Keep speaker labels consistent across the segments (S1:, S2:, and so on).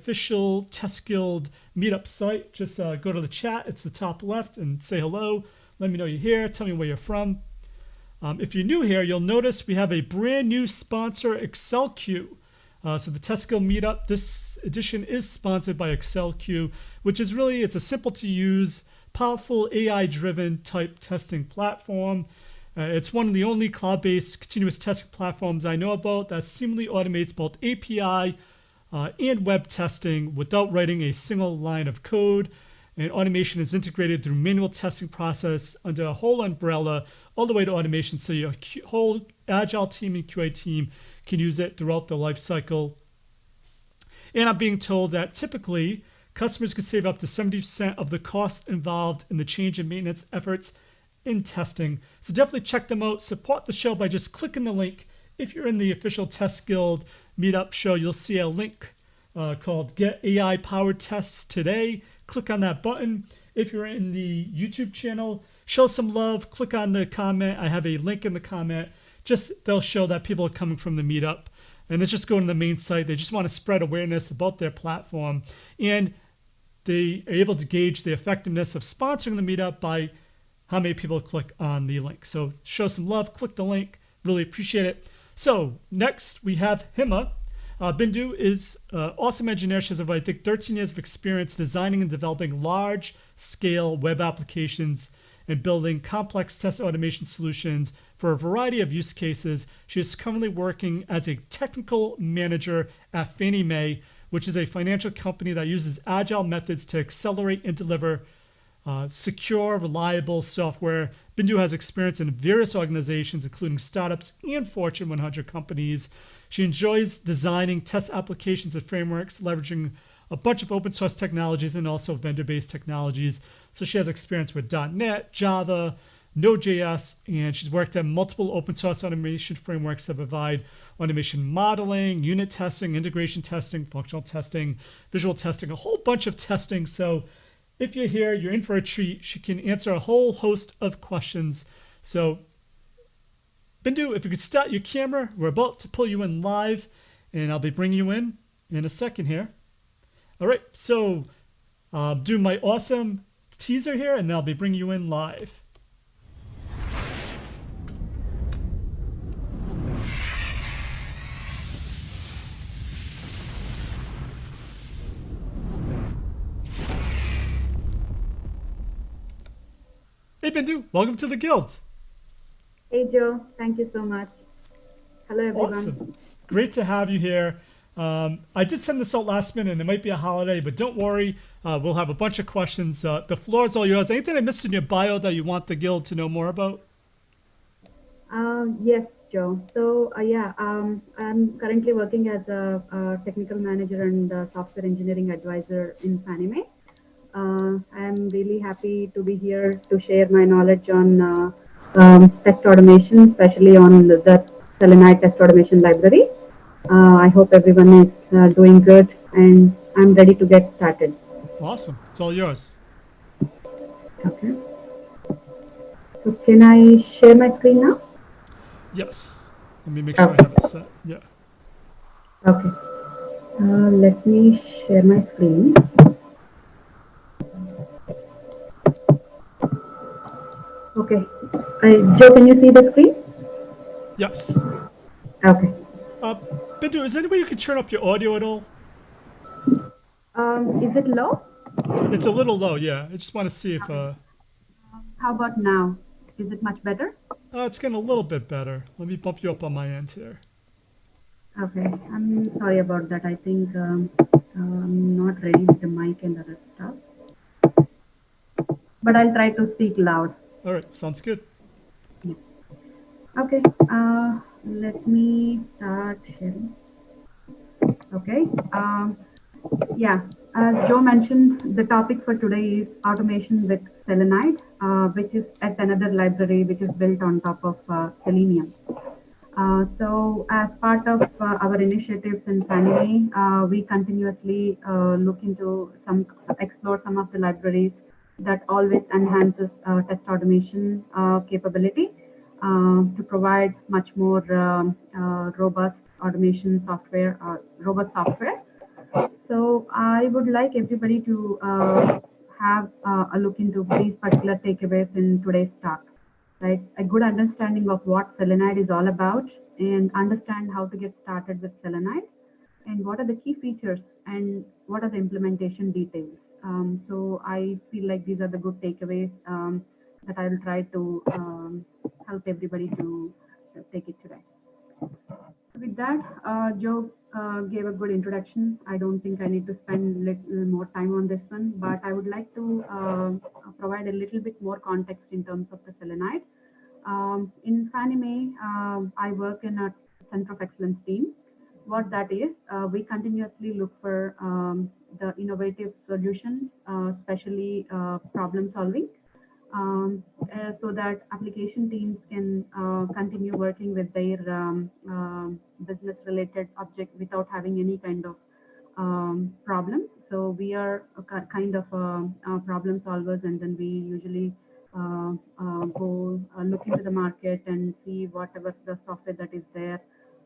S1: official Test Guild meetup site. Just go to the chat. It's the top left and say hello. Let me know you're here. Tell me where you're from. If you're new here, you'll notice we have a brand new sponsor, ExcelQ. So the Test Guild meetup, this edition is sponsored by ExcelQ, which is really, it's a simple to use, powerful AI-driven type testing platform. It's one of the only cloud-based continuous testing platforms I know about that seamlessly automates both API and web testing without writing a single line of code. And automation is integrated through manual testing process under a whole umbrella all the way to automation, so your whole agile team and QA team can use it throughout the life cycle. And I'm being told that typically customers can save up to 70% of the cost involved in the change and maintenance efforts in testing. So definitely check them out. Support the show by just clicking the link. If you're in the official Test Guild meetup show, you'll see a link called Get AI Powered Tests Today. Click on that button. If you're in the YouTube channel, show some love. Click on the comment. I have a link in the comment. Just they'll show that people are coming from the meetup. And it's just going to the main site. They just want to spread awareness about their platform. And they are able to gauge the effectiveness of sponsoring the meetup by how many people click on the link. So show some love, click the link, really appreciate it. So next we have Hima. Bindu is an awesome engineer. She has over, I think, 13 years of experience designing and developing large-scale web applications and building complex test automation solutions for a variety of use cases. She is currently working as a technical manager at Fannie Mae, which is a financial company that uses agile methods to accelerate and deliver secure, reliable software. Bindu has experience in various organizations, including startups and Fortune 100 companies. She enjoys designing test applications and frameworks, leveraging a bunch of open source technologies and also vendor-based technologies. So she has experience with .NET, Java, Node.js, and she's worked on multiple open source automation frameworks that provide automation modeling, unit testing, integration testing, functional testing, visual testing, a whole bunch of testing. So if you're here, you're in for a treat. She can answer a whole host of questions. So Bindu, if you could start your camera, we're about to pull you in live, and I'll be bringing you in a second here. All right, so do my awesome teaser here, and then I'll be bringing you in live. Hey Bindu, welcome to the Guild.
S2: Hey Joe, thank you so much. Hello everyone.
S1: Awesome, great to have you here. I did send this out last minute, and it might be a holiday, but don't worry, we'll have a bunch of questions. The floor is all yours. Anything I missed in your bio that you want the Guild to know more about?
S2: Yes, Joe. So I'm currently working as a technical manager and software engineering advisor in Fannie Mae. I'm really happy to be here to share my knowledge on test automation, especially on the Seleni test automation library. I hope everyone is doing good, and I'm ready to get started.
S1: Awesome. It's all yours.
S2: Okay. So can I share my screen now?
S1: Yes. Let me make sure I have it set. Yeah.
S2: Okay. Let me share my screen. Okay. Joe, can you see the screen?
S1: Yes.
S2: Okay.
S1: Bindu, is there any way you can turn up your audio at all?
S2: Is it low?
S1: It's a little low, yeah. I just want to see if...
S2: How about now? Is it much better?
S1: It's getting a little bit better. Let me bump you up on my end here.
S2: Okay. I'm sorry about that. I think I'm not ready with the mic and other stuff. But I'll try to speak loud.
S1: All right. Sounds good.
S2: Yeah. Okay. Let me start sharing. Okay. Yeah. As Joe mentioned, the topic for today is automation with Selenide, which is at another library which is built on top of Selenium. So as part of our initiatives in Fannie Mae, we continuously explore some of the libraries that always enhances test automation capability to provide much more robust automation software, robust software. So I would like everybody to have a look into these particular takeaways in today's talk, right? A good understanding of what Selenide is all about and understand how to get started with Selenide and what are the key features and what are the implementation details. So I feel like these are the good takeaways that I will try to help everybody to take it today. With that, Joe gave a good introduction. I don't think I need to spend a little more time on this one, but I would like to provide a little bit more context in terms of the Selenide. In Fannie Mae, I work in a Center of Excellence team. What that is, we continuously look for the innovative solutions, especially problem solving, so that application teams can continue working with their business related object without having any kind of problems. So we are a kind of problem solvers, and then we usually go look into the market and see whatever the software that is there,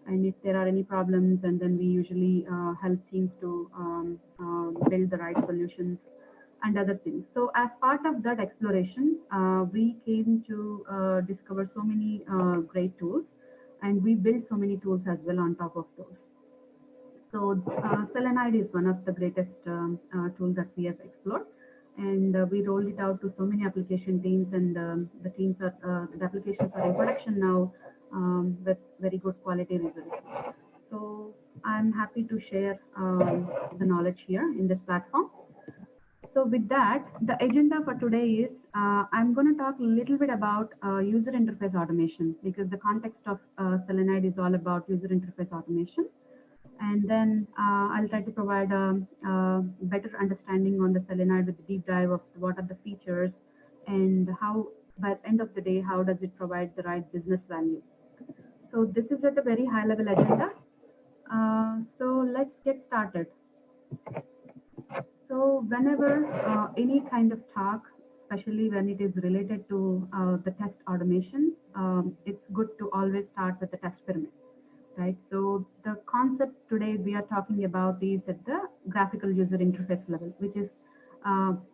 S2: and if there are any problems, and then we usually help teams to build the right solutions and other things. So as part of that exploration, we came to discover so many great tools, and we built so many tools as well on top of those. So Selenide is one of the greatest tools that we have explored, and we rolled it out to so many application teams, and the applications are in production now with very good quality results. So I'm happy to share the knowledge here in this platform. So with that, the agenda for today is I'm going to talk a little bit about user interface automation, because the context of Selenide is all about user interface automation. And then I'll try to provide a better understanding on the Selenide with a deep dive of what are the features and how, by the end of the day, how does it provide the right business value. So this is at a very high level agenda. So let's get started. So whenever any kind of talk, especially when it is related to the test automation, it's good to always start with the test pyramid, right? So the concept today we are talking about is at the graphical user interface level, which is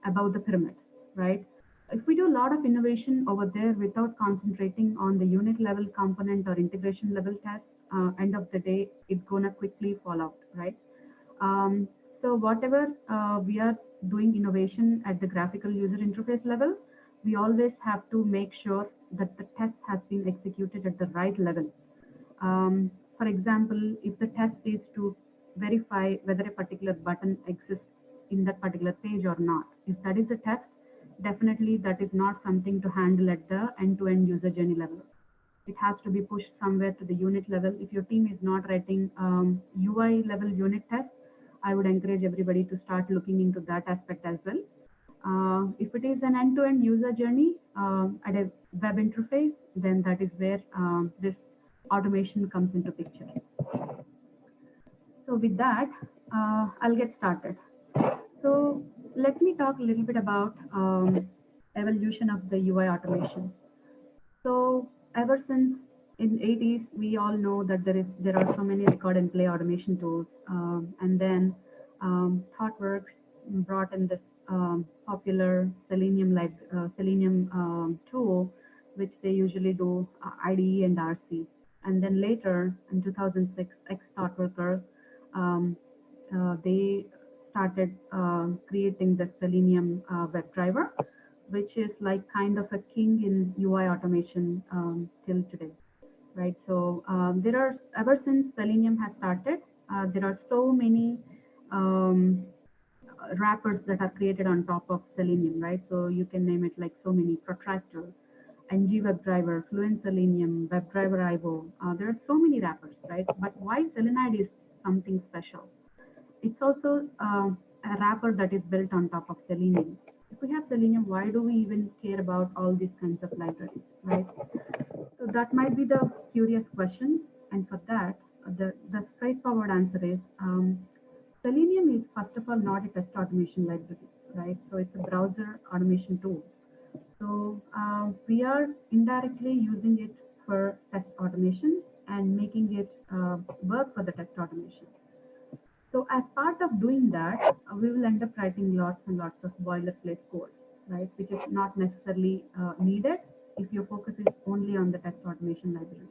S2: above the pyramid, right? If we do a lot of innovation over there without concentrating on the unit level component or integration level test, end of the day, it's gonna quickly fall out, right? Um, so whatever we are doing innovation at the graphical user interface level, we always have to make sure that the test has been executed at the right level. For example, if the test is to verify whether a particular button exists in that particular page or not, if that is the test, definitely that is not something to handle at the end-to-end user journey level. It has to be pushed somewhere to the unit level. If your team is not writing UI level unit tests, I would encourage everybody to start looking into that aspect as well. If it is an end-to-end user journey at a web interface, then that is where this automation comes into picture. So with that, I'll get started. So let me talk a little bit about evolution of the UI automation. So ever since in 80s, we all know that there are so many record and play automation tools, and then ThoughtWorks brought in this popular Selenium tool, which they usually do IDE and RC. And then later in 2006, ex-ThoughtWorker, they started creating the Selenium Webdriver, which is like kind of a king in UI automation till today, right? So there are, ever since Selenium has started, there are so many wrappers that are created on top of Selenium, right? So you can name it like so many: Protractor, NG WebDriver, Fluent Selenium, WebDriver IO. There are so many wrappers, right? But why Selenide is something special? It's also a wrapper that is built on top of Selenium. If we have Selenium, why do we even care about all these kinds of libraries, right? So that might be the curious question. And for that, the straightforward answer is Selenium is, first of all, not a test automation library, right? So it's a browser automation tool. So we are indirectly using it for test automation and making it work for the test automation. So as part of doing that, we will end up writing lots and lots of boilerplate code, right? Which is not necessarily needed if your focus is only on the test automation library.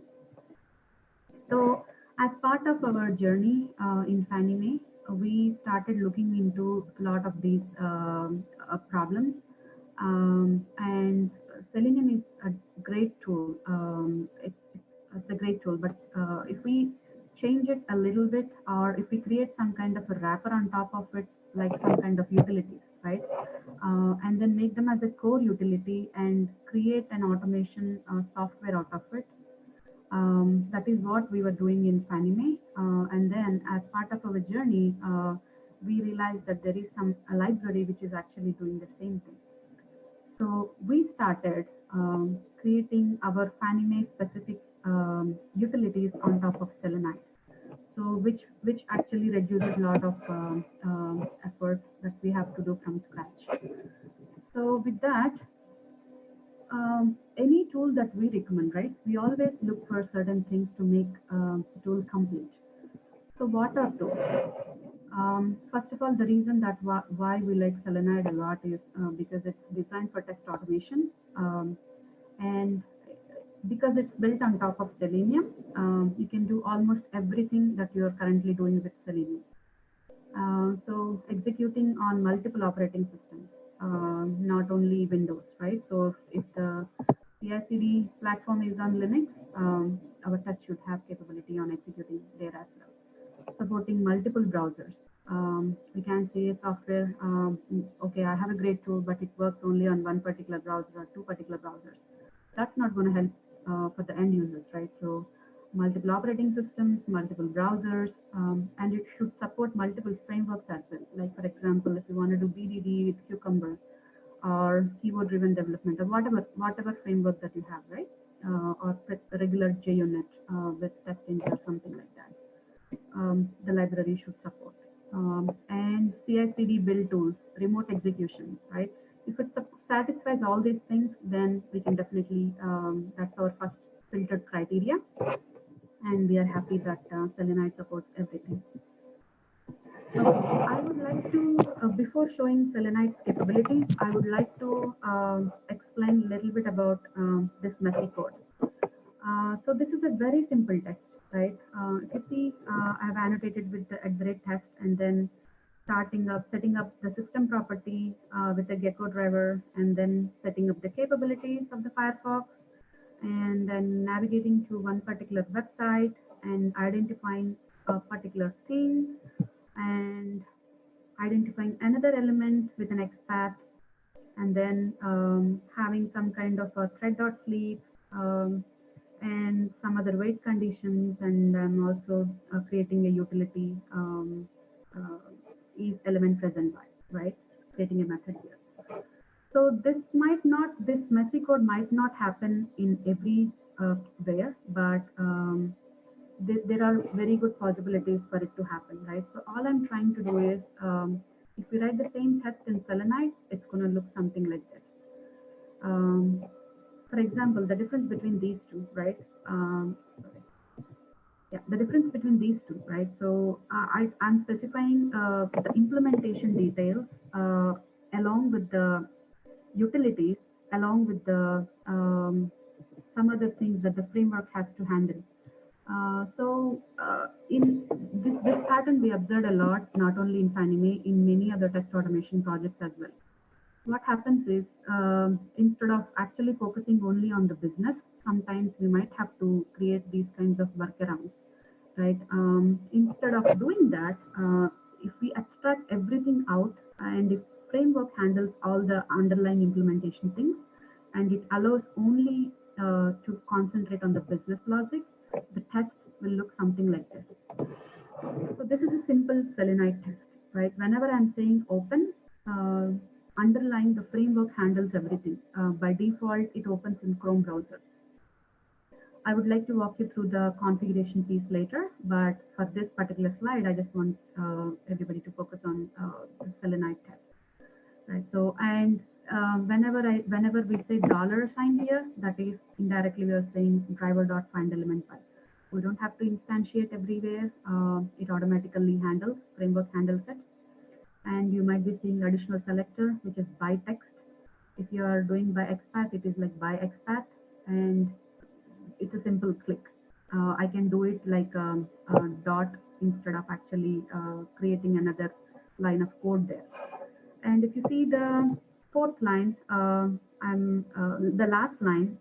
S2: So as part of our journey in Fannie Mae, we started looking into a lot of these problems. And Selenium is a great tool. It's a great tool, but if we change it a little bit, or if we create some kind of a wrapper on top of it, like some kind of utilities, right? And then make them as a core utility and create an automation software out of it. That is what we were doing in Fannie Mae. And then as part of our journey, we realized that there is a library which is actually doing the same thing. So we started creating our Fannie Mae specific utilities on top of Selenide. So which actually reduces a lot of effort that we have to do from scratch. So with that, any tool that we recommend, right? We always look for certain things to make the tool complete. So what are those? First of all, the reason that why we like Selenide a lot is because it's designed for test automation, and because it's built on top of Selenium, you can do almost everything that you're currently doing with Selenium. So executing on multiple operating systems, not only Windows, right? So if the CI/CD platform is on Linux, our test should have capability on executing there as well. Supporting multiple browsers. We can say software, okay, I have a great tool, but it works only on one particular browser or two particular browsers. That's not going to help for the end users, right? So multiple operating systems, multiple browsers, and it should support multiple frameworks as well. Like for example, if you want to do BDD with Cucumber or keyword-driven development or whatever framework that you have, right? Or regular JUnit with TestNG or something like that. The library should support. And CI/CD build tools, remote execution, right? If it satisfies all these things, then we can definitely, that's our first filtered criteria. And we are happy that Seleni supports everything. Okay, I would like to, before showing Selenide's capabilities, I would like to explain a little bit about this messy code. So this is a very simple text, right? If you see, I've annotated with the @test and then setting up the system property with the Gecko driver, and then setting up the capabilities of the Firefox, and then navigating to one particular website and identifying a particular thing, and identifying another element with an XPath, and then having some kind of a thread.sleep, and some other wait conditions, and I'm also creating a utility is element present by, right? Creating a method here. So this messy code might not happen in every where, but there are very good possibilities for it to happen, right? So all I'm trying to do is, if we write the same test in Selenide, it's going to look something like this. For example, the difference between these two, right? Yeah, the difference between these two, right? So I'm specifying the implementation details along with the utilities, along with the some other things that the framework has to handle. In this pattern, we observed a lot, not only in Fannie Mae, in many other test automation projects as well. What happens is, instead of actually focusing only on the business, sometimes we might have to create these kinds of workarounds, right? Instead of doing that, if we abstract everything out, and if framework handles all the underlying implementation things, and it allows only to concentrate on the business logic, the test will look something like this. So this is a simple Selenide test, right? Whenever I'm saying open, underlying the framework handles everything. By default, it opens in Chrome browser. I would like to walk you through the configuration piece later, but for this particular slide, I just want everybody to focus on the Selenide test. Right. So, and whenever we say $sign here, that is indirectly we are saying driver.findElementBy. We don't have to instantiate everywhere. It automatically handles, framework handles it. And you might be seeing additional selector, which is by text. If you are doing by expat, it is like by expat, and it's a simple click. I can do it like a dot instead of actually creating another line of code there. And if you see the fourth line, I'm the last line.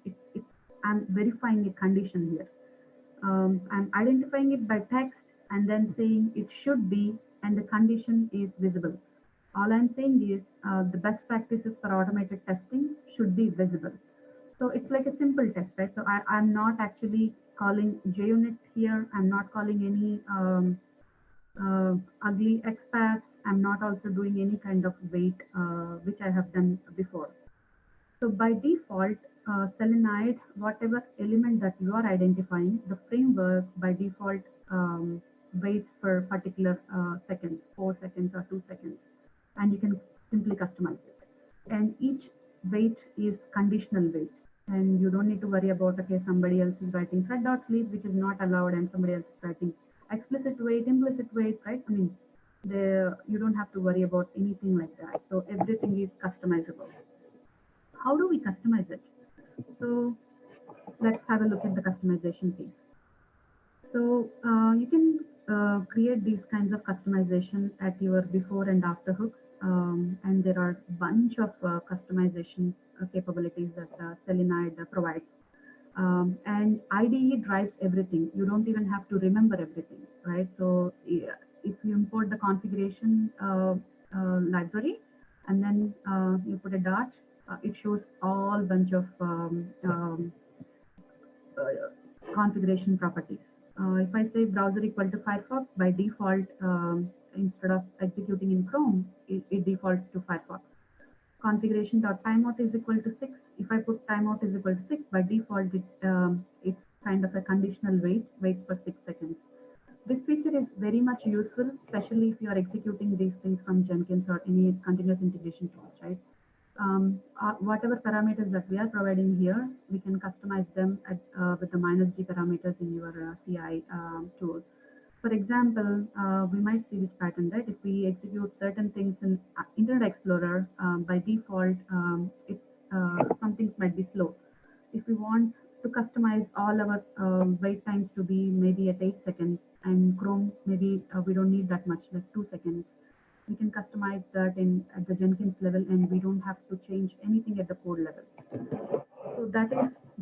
S2: I'm verifying a condition here. I'm identifying it by text and then saying it should be, and the condition is visible. All I'm saying is the best practices for automated testing should be visible. So it's like a simple test, right? So I'm not actually calling JUnit here. I'm not calling any ugly expats. I'm not also doing any kind of wait, which I have done before. So by default, Selenide, whatever element that you are identifying, the framework by default waits for particular seconds, 4 seconds or 2 seconds, and you can simply customize it. And each wait is conditional wait, and you don't need to worry about, okay, somebody else is writing thread.sleep, which is not allowed, and somebody else is writing explicit wait, implicit wait, right? I mean, you don't have to worry about anything like that. So everything is customizable. How do we customize it? So let's have a look at the customization piece. So you can create these kinds of customization at your before and after hooks, and there are a bunch of customization capabilities that Seleni provides. And IDE drives everything. You don't even have to remember everything, right? So if you import the configuration library and then you put a dot, it shows all bunch of configuration properties. If I say browser equal to Firefox, by default, instead of executing in Chrome, it defaults to Firefox. Configuration.timeout is equal to 6. If I put timeout is equal to 6, by default, it's kind of a conditional wait for 6 seconds. This feature is very much useful, especially if you are executing these things from Jenkins or any continuous integration tools, right? Whatever parameters that we are providing here, we can customize them with the -g parameters in your CI tool. For example, we might see this pattern, right? If we execute certain things in Internet Explorer, by default, some things might be slow. If we want to customize all our wait times to be maybe at 8 seconds, and Chrome, maybe we don't need that much, like 2 seconds, we can customize that at the Jenkins level, and we don't have to change anything at the code level. So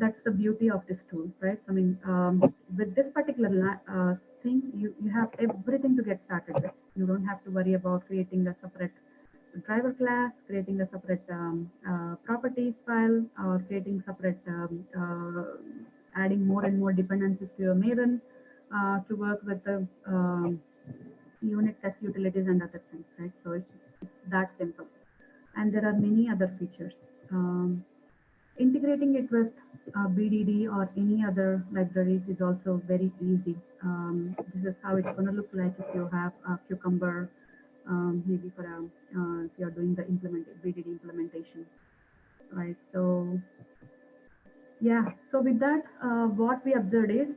S2: that's the beauty of this tool, right? I mean, with this particular thing, you have everything to get started with. You don't have to worry about creating a separate driver class, creating a separate properties file, or creating separate adding more and more dependencies to your Maven to work with the unit test utilities and other things, right? So it's that simple. And there are many other features. Integrating it with BDD or any other libraries is also very easy. This is how it's going to look like if you have a Cucumber, maybe for if you're doing the BDD implementation, right? So yeah, so with that, what we observed is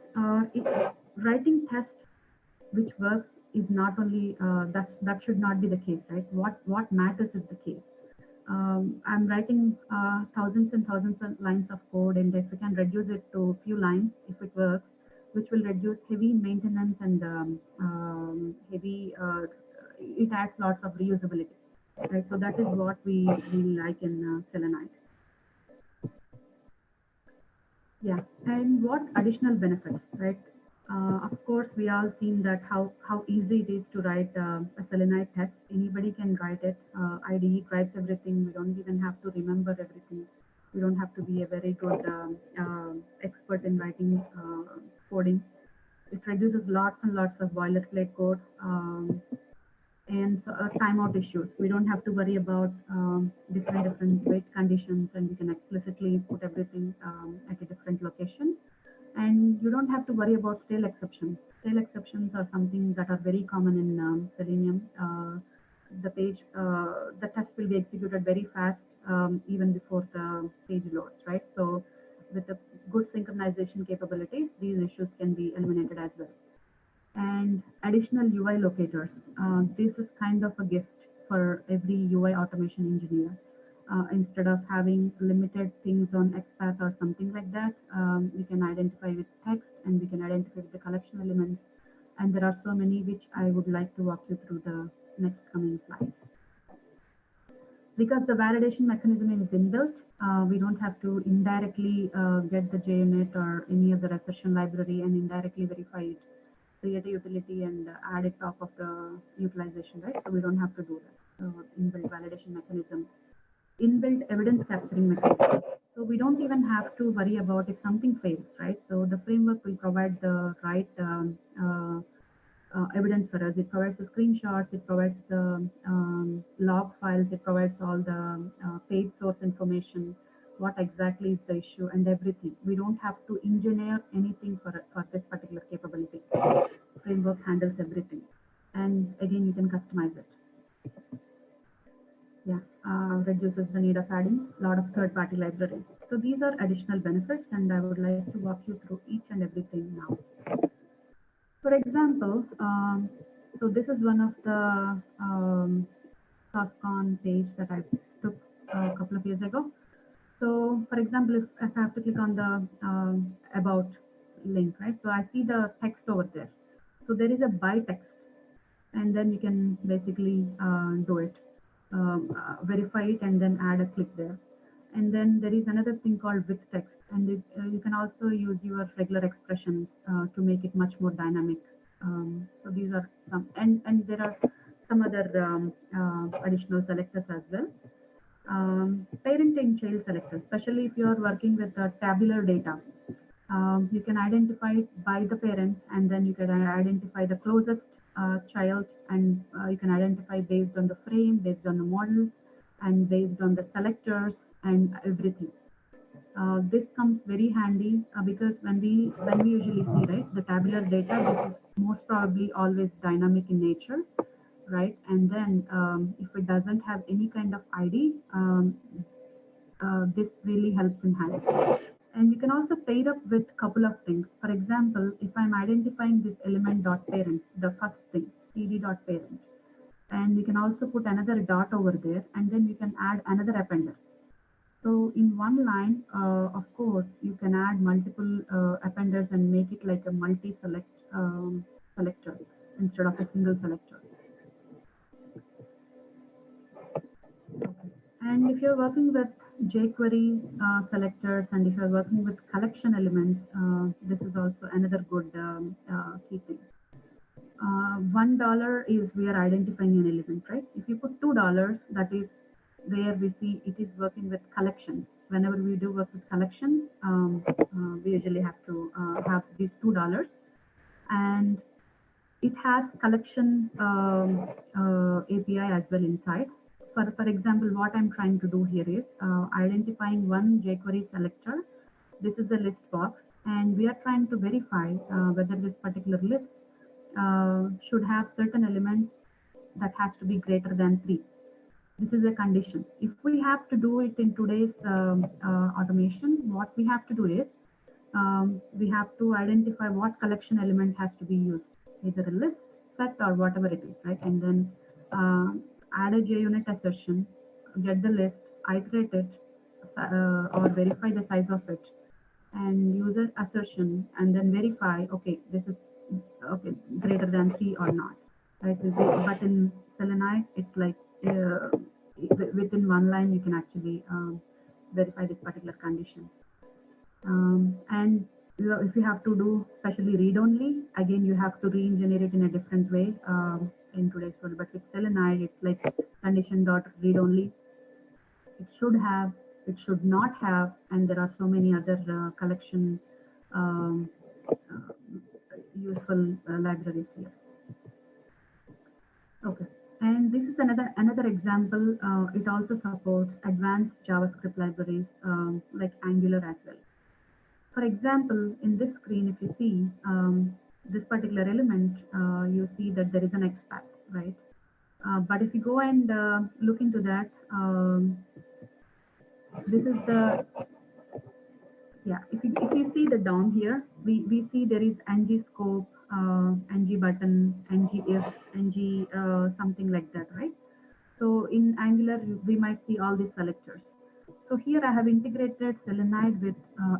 S2: writing tests which works is not only that should not be the case, right? What matters is the case. I'm writing thousands and thousands of lines of code, and if we can reduce it to a few lines, if it works, which will reduce heavy maintenance and heavy. It adds lots of reusability, right? So that is what we like in Selenide. Yeah, and what additional benefits, right? Of course, we all seen that how easy it is to write a Selenize test. Anybody can write it. IDE drives everything. We don't even have to remember everything. We don't have to be a very good expert in writing coding. It reduces lots and lots of boilerplate code. And timeout issues. We don't have to worry about different wait conditions, and we can explicitly put everything at a different location. And you don't have to worry about stale exceptions. Stale exceptions are something that are very common in Selenium. The test will be executed very fast, even before the page loads, right? So with a good synchronization capabilities, these issues can be eliminated as well. And additional UI locators. This is kind of a gift for every UI automation engineer. Instead of having limited things on XPath or something like that, we can identify with text and we can identify with the collection elements. And there are so many which I would like to walk you through the next coming slides. Because the validation mechanism is inbuilt, we don't have to indirectly get the JUnit or any other assertion library and indirectly verify it, create a utility and add it top of the utilization, right? So we don't have to do that. Inbuilt validation mechanism, inbuilt evidence capturing mechanism. So we don't even have to worry about if something fails, right? So the framework will provide the right evidence for us. It provides the screenshots, it provides the log files, it provides all the page source information, what exactly is the issue and everything. We don't have to engineer anything for this particular capability. Framework handles everything. And again, you can customize it. Yeah, reduces the need of adding a lot of third-party libraries. So these are additional benefits, and I would like to walk you through each and everything now. For example, so this is one of the SourceCon page that I took a couple of years ago. So, for example, if I have to click on the About link, right? So I see the text over there. So there is a by text, and then you can basically do it, verify it, and then add a click there. And then there is another thing called with text, and you can also use your regular expressions to make it much more dynamic. So these are some, and there are some other additional selectors as well. Parent and child selectors, especially if you are working with tabular data. You can identify it by the parent, and then you can identify the closest child, and you can identify based on the frame, based on the model, and based on the selectors and everything. This comes very handy because when we usually see, right, the tabular data, this is most probably always dynamic in nature, right? And then if it doesn't have any kind of ID, this really helps in handling. And you can also pair up with a couple of things. For example, if I'm identifying this element dot parent, the first thing, cd dot parent, and you can also put another dot over there, and then you can add another appender. So in one line, of course, you can add multiple appenders and make it like a multi-select selector instead of a single selector. Okay. And if you're working with jQuery selectors, and if you're working with collection elements, this is also another good key thing. $1 is we are identifying an element, right? If you put $2, that is where we see it is working with collections. Whenever we do work with collections, we usually have to have these $2, and it has collection API as well inside. For example, what I'm trying to do here is identifying one jQuery selector. This is the list box, and we are trying to verify whether this particular list should have certain elements that has to be greater than 3. This is a condition. If we have to do it in today's automation, what we have to do is we have to identify what collection element has to be used, either a list, set, or whatever it is, right? And then add a JUnit assertion, get the list, iterate it, or verify the size of it, and user assertion, and then verify, okay, this is okay greater than 3 or not, right? But in Seleni, it's like within one line you can actually verify this particular condition. And if you have to do especially read-only, again you have to re-engineer it in a different way in today's world. But with Seleni, it's like condition.read-only. It should have, it should not have, and there are so many other collection useful libraries here. Okay, and this is another example. It also supports advanced JavaScript libraries like Angular as well. For example, in this screen, if you see this particular element, you see that there is an XPath, right? But if you go and look into that, this is the Yeah, if you see the DOM here, we see there is ng scope, ng button, ng if, ng something like that, right? So in Angular, we might see all these selectors. So here I have integrated Selenide with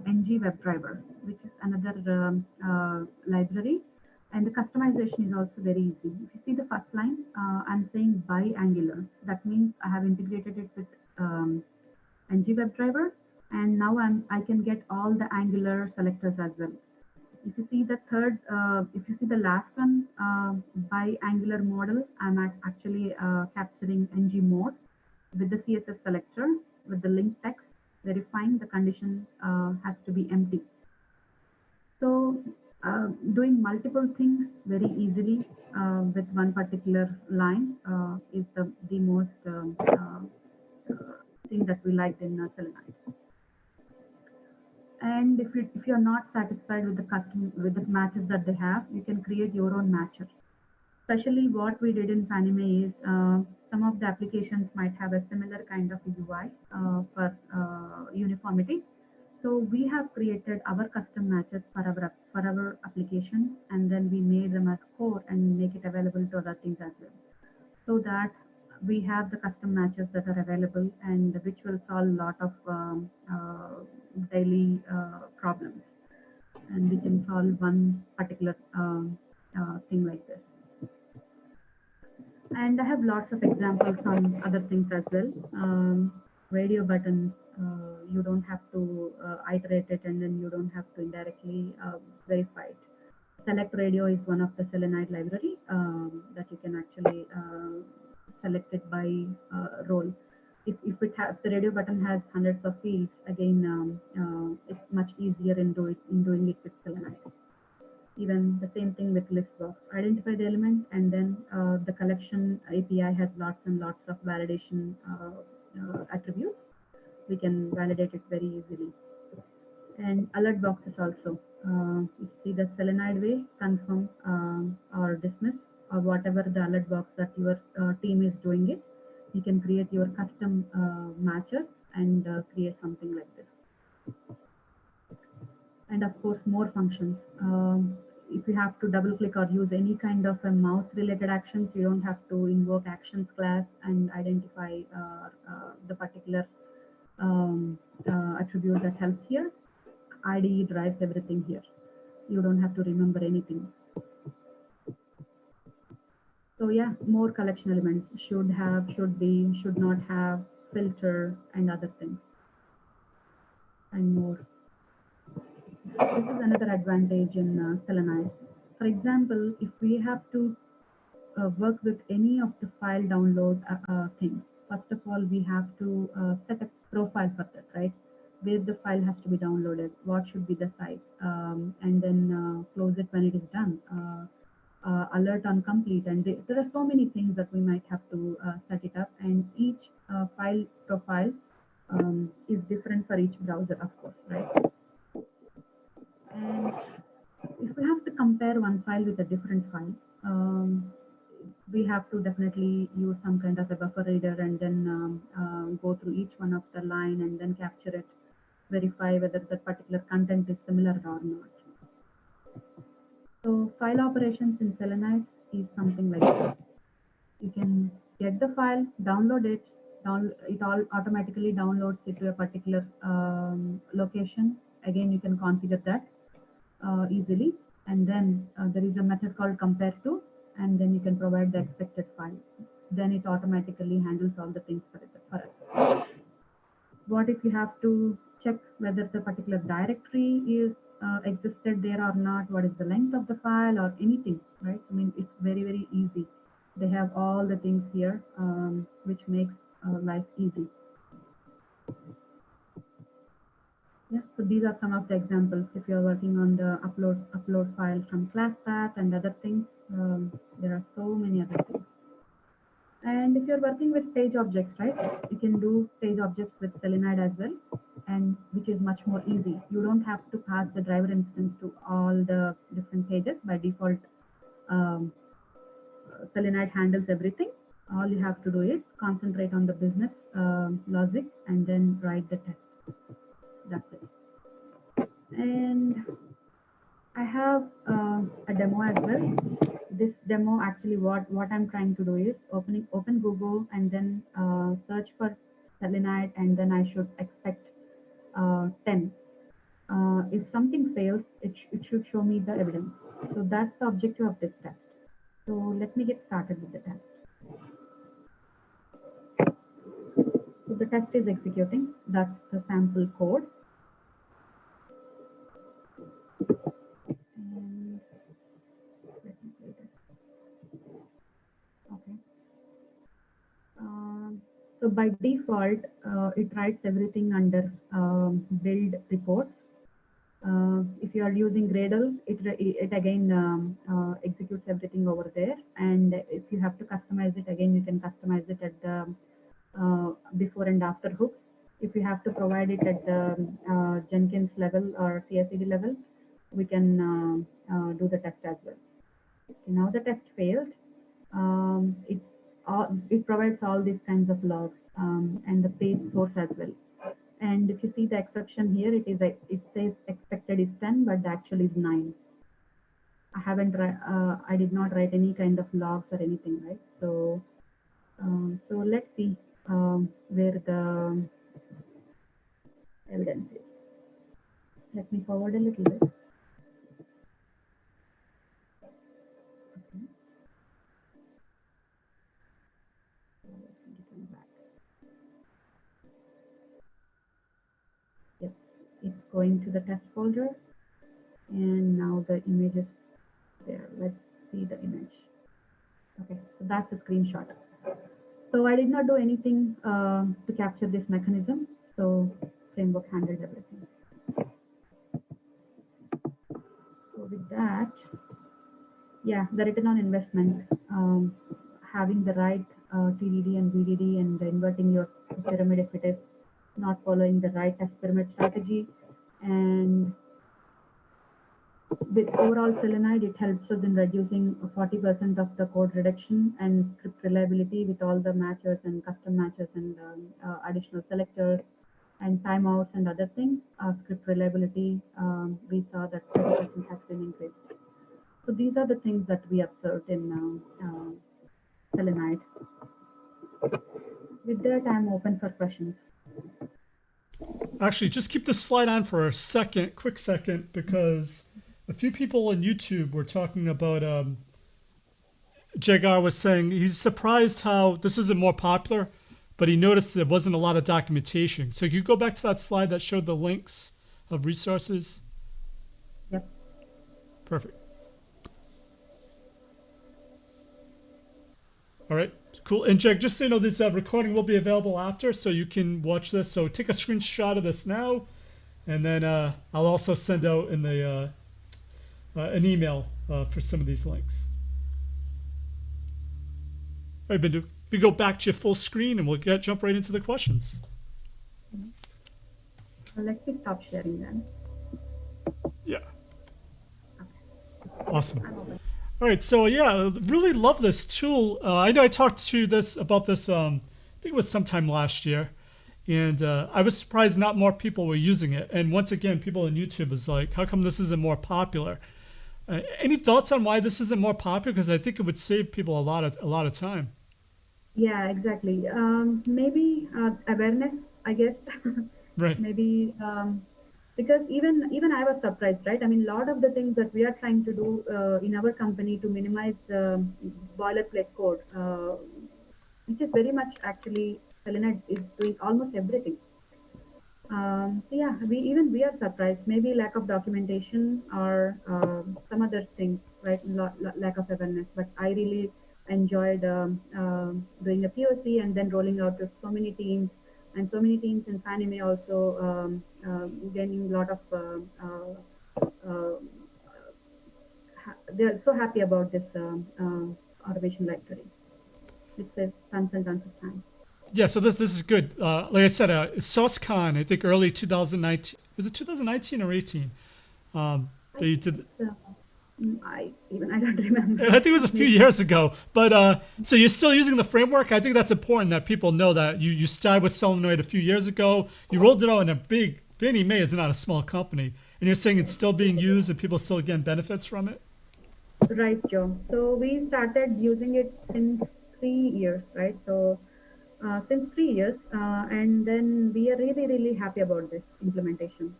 S2: ng Webdriver, which is another library. And the customization is also very easy. If you see the first line, I'm saying by Angular. That means I have integrated it with ng Webdriver, and now I can get all the Angular selectors as well. If you see the if you see the last one, by Angular model, I'm actually capturing ng mode with the CSS selector with the link text, verifying the condition has to be empty. So doing multiple things very easily with one particular line is the most thing that we liked in Selenide. And if you're not satisfied with the matches that they have, you can create your own matcher. Especially what we did in Fanime is some of the applications might have a similar kind of UI for uniformity. So we have created our custom matches for our application, and then we made them as core and make it available to other things as well. So that we have the custom matches that are available and which will solve a lot of daily problems. And we can solve one particular thing like this. And I have lots of examples on other things as well. Radio buttons, you don't have to iterate it, and then you don't have to indirectly verify it. Select radio is one of the Selenide library that you can actually select it by role. If the radio button has hundreds of fields, again, it's much easier in doing it with Selenide. Even the same thing with list box. Identify the element, and then the collection API has lots and lots of validation attributes. We can validate it very easily. And alert boxes also. You see the Selenide way, confirm or dismiss, or whatever the alert box that your team is doing it. You can create your custom matches and create something like this. And of course, more functions. If you have to double click or use any kind of a mouse related actions, you don't have to invoke actions class and identify the particular attribute that helps here. IDE drives everything here. You don't have to remember anything. So yeah, more collection elements: should have, should be, should not have, filter, and other things, and more. This is another advantage in Selenize. For example, if we have to work with any of the file download things, first of all, we have to set a profile for that, right? Where the file has to be downloaded, what should be the size, and then close it when it is done. Alert on complete, and there are so many things that we might have to set it up, and each file profile is different for each browser, of course, right? And if we have to compare one file with a different file, we have to definitely use some kind of a buffer reader and then go through each one of the line and then capture it, verify whether that particular content is similar or not. So file operations in Selenide is something like this. You can get the file, download it, it all automatically downloads it to a particular location. Again, you can configure that easily. And then there is a method called compare to, and then you can provide the expected file. Then it automatically handles all the things for us. What if you have to check whether the particular directory is existed there or not? What is the length of the file or anything, right? I mean, it's very, very easy. They have all the things here, which makes life easy. Yeah, so these are some of the examples. If you're working on the upload file from class path and other things, there are so many other things. And if you're working with stage objects, right, you can do stage objects with Selenide as well, and which is much more easy. You don't have to pass the driver instance to all the different pages. By default, Selenide handles everything. All you have to do is concentrate on the business logic and then write the test. That's it. And I have a demo as well. This demo actually what I'm trying to do is open Google and then search for Selenide, and then I should expect 10. If something fails, it should show me the evidence. So that's the objective of this test. So let me get started with the test. So the test is executing. That's the sample code. And let me play this. Okay. So by default, it writes everything under build reports. If you are using Gradle, it again executes everything over there. And if you have to customize it, again, you can customize it at the before and after hooks. If you have to provide it at the Jenkins level or CI/CD level, we can do the test as well. Okay, now the test failed. It provides all these kinds of logs and the page source as well. And if you see the exception here, it says expected is 10, but the actual is 9. I did not write any kind of logs or anything, right? So let's see where the evidence is. Let me forward a little bit. Okay. Yep, it's going to the test folder, and now the image is there. Let's see the image. Okay, so that's a screenshot. So I did not do anything to capture this mechanism. So framework handled everything. So with that, yeah, the return on investment, having the right TDD and VDD and inverting your pyramid if it is not following the right test pyramid strategy. And with overall Selenide, it helps us in reducing 40% of the code reduction and script reliability with all the matches and custom matches and additional selectors and timeouts and other things. Script reliability, we saw that 30% has been increased. So these are the things that we observed in Selenide. With that, I'm open for questions.
S1: Actually, just keep the slide on for a second, quick second, because a few people on YouTube were talking about, Jagar was saying he's surprised how this isn't more popular, but he noticed there wasn't a lot of documentation. So you go back to that slide that showed the links of resources.
S2: Yep.
S1: Perfect. All right, cool. And Jag, just so you know, this recording will be available after, so you can watch this. So take a screenshot of this now, and then I'll also send out in the an email for some of these links. All right, Bindu, we go back to your full screen, and we'll jump right into the questions.
S2: So let me stop sharing then.
S1: Yeah.
S2: Okay.
S1: Awesome. All right, so yeah, really love this tool. I know I talked to you about this, I think it was sometime last year, and I was surprised not more people were using it. And once again, people on YouTube is like, how come this isn't more popular? Any thoughts on why this isn't more popular? Because I think it would save people a lot of time.
S2: Yeah, exactly. Maybe awareness, I guess.
S1: Right.
S2: Maybe because even I was surprised, right? I mean, a lot of the things that we are trying to do in our company to minimize boilerplate code, which is very much actually Selenide is doing almost everything. So yeah, we are surprised. Maybe lack of documentation or some other things, right? Lack of awareness. But I really enjoyed doing a POC and then rolling out to so many teams. And so many teams in Fanime also gaining a lot of, they're so happy about this automation library. It says tons and tons of time.
S1: Yeah, so this is good. Like I said, SauceCon, I think early 2019. Was it 2019 or 18? They did.
S2: I don't remember.
S1: I think it was a few years ago. But so you're still using the framework. I think that's important that people know that you started with Solenoid a few years ago. You rolled it out in a big. Fannie Mae is not a small company, And you're saying it's still being used and people still getting benefits from it?
S2: Right, Joe. So we started using it since 3 years, right? So since 3 years, and then we are really, really happy about this implementation.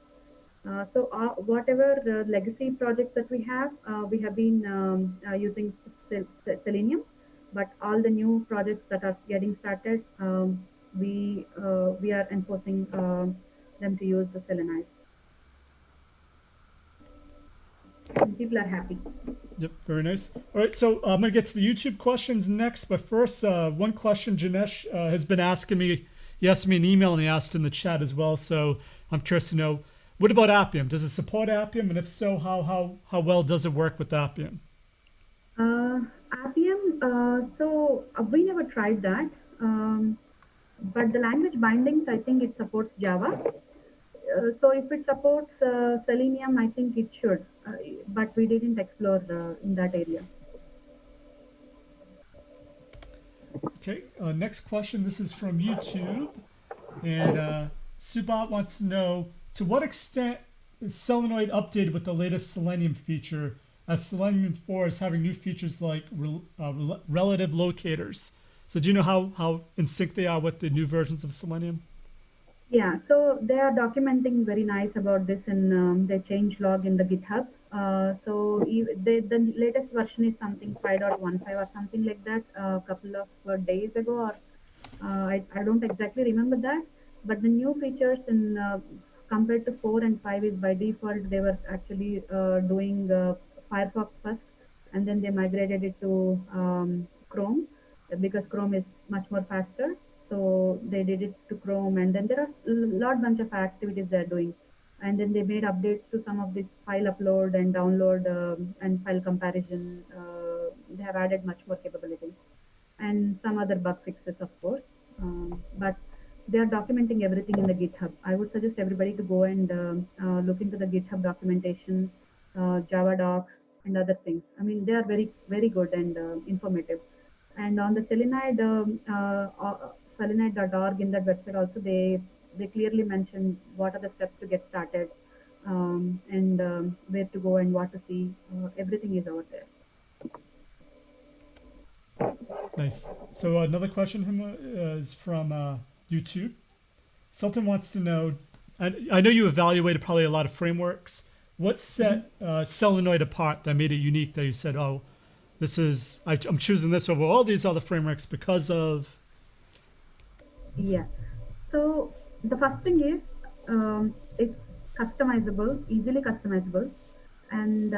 S2: So whatever legacy projects that we have been using Selenium, but all the new projects that are getting started, we are enforcing them to use the Selenide. And people are happy.
S1: Yep, very nice. All right, so I'm going to get to the YouTube questions next, but first, one question Janesh has been asking me. He asked me an email and he asked in the chat as well, so I'm curious to know, what about Appium? Does it support Appium? And if so, how well does it work with Appium?
S2: Appium, we never tried that, but the language bindings, I think it supports Java. So if it supports Selenium, I think it should, but we didn't explore in that area.
S1: Okay, next question. This is from YouTube. And Subat wants to know, to what extent is Solenoid updated with the latest Selenium feature, as Selenium 4 is having new features like relative locators? So do you know how in sync they are with the new versions of Selenium?
S2: Yeah, so they are documenting very nice about this in their change log in the GitHub. The latest version is something 5.15 or something like that a couple of days ago, or I don't exactly remember that. But the new features in compared to 4 and 5 is by default they were actually doing Firefox first, and then they migrated it to Chrome because Chrome is much more faster. So they did it to Chrome, and then there are a bunch of activities they're doing. And then they made updates to some of this file upload and download and file comparison. They have added much more capabilities and some other bug fixes, of course. But they are documenting everything in the GitHub. I would suggest everybody to go and look into the GitHub documentation, Java docs, and other things. I mean, they are very, very good and informative. And on the Selenide, Selenide.org in that website also, they clearly mention what are the steps to get started and where to go and what to see. Everything is over there.
S1: Nice. So another question is from YouTube. Sultan wants to know, I know you evaluated probably a lot of frameworks. What set Selenoid apart that made it unique, that you said, oh, I'm choosing this over all these other frameworks because of?
S2: Yeah. So the first thing is it's customizable, easily customizable, and